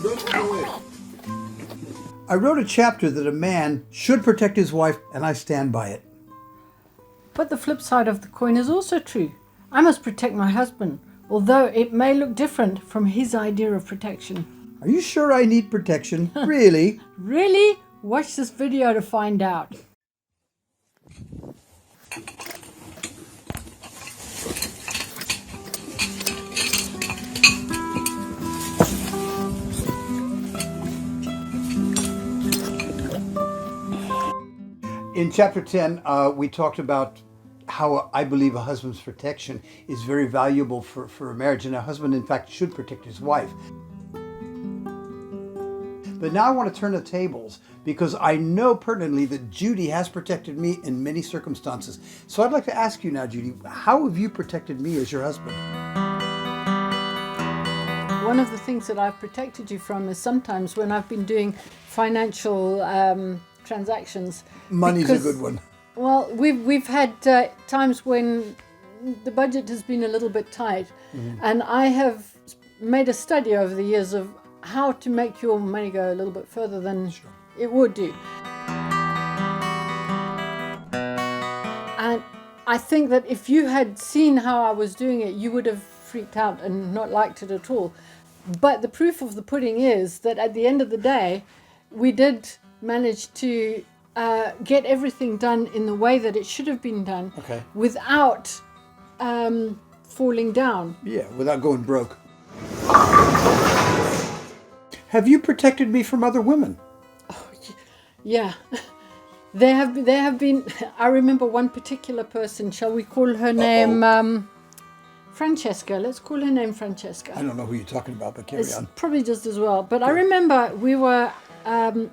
don't run away. I wrote a chapter that a man should protect his wife, and I stand by it. But the flip side of the coin is also true. I must protect my husband, although it may look different from his idea of protection. Are you sure I need protection? Really? Really? Watch this video to find out. In chapter 10, we talked about how I believe a husband's protection is very valuable for a marriage, and a husband, in fact, should protect his wife. But now I want to turn the tables, because I know pertinently that Judy has protected me in many circumstances. So I'd like to ask you now, Judy, how have you protected me as your husband? One of the things that I've protected you from is sometimes when I've been doing financial transactions. Money's a good one. Well, we've had times when the budget has been a little bit tight, and I have made a study over the years of how to make your money go a little bit further than it would do. And I think that if you had seen how I was doing it, you would have freaked out and not liked it at all. But the proof of the pudding is that at the end of the day, we did manage to get everything done in the way that it should have been done, without falling down. Yeah, without going broke. Have you protected me from other women? Oh, yeah. There have been. I remember one particular person. Shall we call her name Francesca? Let's call her name Francesca. I don't know who you're talking about, but carry on. Probably just as well. But I remember we were in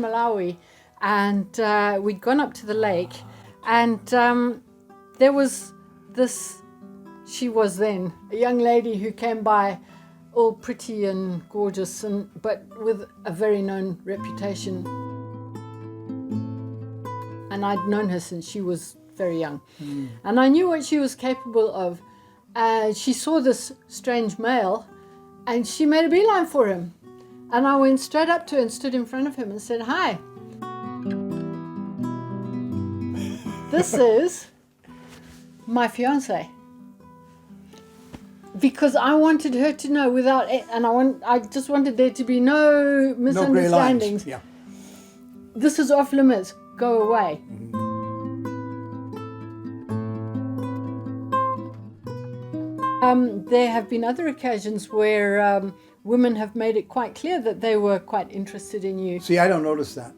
Malawi, and we'd gone up to the lake, and there was this. She was then a young lady who came by, all pretty and gorgeous, but with a very known reputation. And I'd known her since she was very young. And I knew what she was capable of. She saw this strange male, and she made a beeline for him. And I went straight up to her and stood in front of him and said, "Hi. This is my fiance." Because I wanted her to know without it, and I just wanted there to be no misunderstandings. No gray lines. Yeah. This is off limits. Go away. There have been other occasions where women have made it quite clear that they were quite interested in you. See, I don't notice that.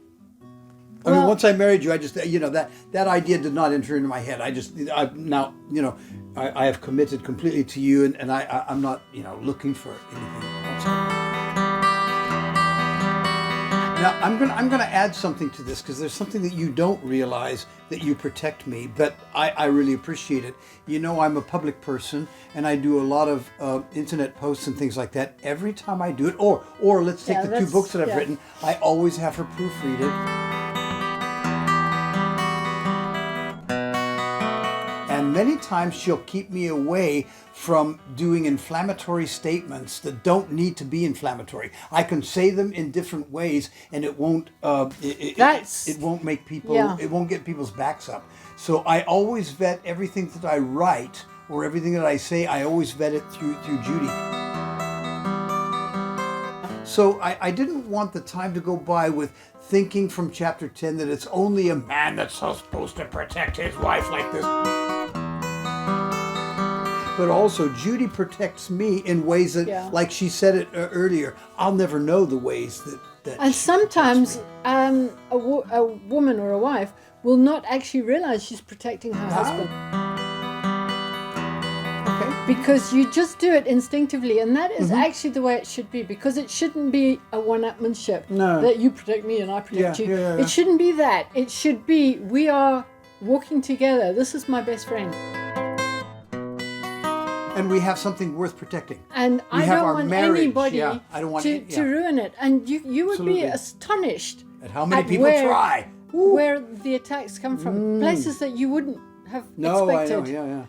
I mean, once I married you, I just, that idea did not enter into my head. I have committed completely to you, and I'm not, looking for anything else. Now, I'm gonna add something to this, because there's something that you don't realize, that you protect me, but I really appreciate it. I'm a public person, and I do a lot of internet posts and things like that. Every time I do it, or let's take the two books that I've written, I always have her proofread it. And many times she'll keep me away from doing inflammatory statements that don't need to be inflammatory. I can say them in different ways, and it won't it won't make people it won't get people's backs up. So I always vet everything that I write, or everything that I say. I always vet it through Judy. So I didn't want the time to go by with thinking from chapter 10 that it's only a man that's supposed to protect his wife like this. But also, Judy protects me in ways that, like she said it earlier, I'll never know the ways that and sometimes a woman or a wife will not actually realize she's protecting her husband. Okay. Because you just do it instinctively, and that is actually the way it should be, because it shouldn't be a one-upmanship that you protect me and I protect you. It shouldn't be that. It should be, we are walking together. This is my best friend. And we have something worth protecting. And I don't want anybody to ruin it. And you would be astonished at how many people try. Where the attacks come from. Places that you wouldn't have expected. No, I know, yeah.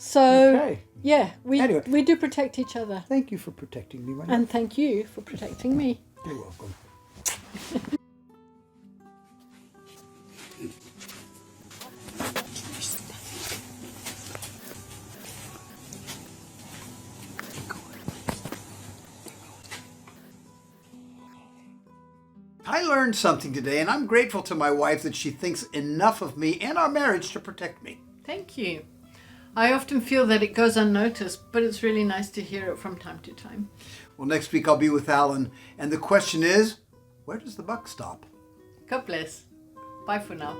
So Okay. yeah, Anyway. we do protect each other. Thank you for protecting me, my love. And thank you for protecting me. You're welcome. I learned something today, and I'm grateful to my wife that she thinks enough of me and our marriage to protect me. Thank you. I often feel that it goes unnoticed, but it's really nice to hear it from time to time. Well, next week I'll be with Alan, and the question is, where does the buck stop? God bless. Bye for now.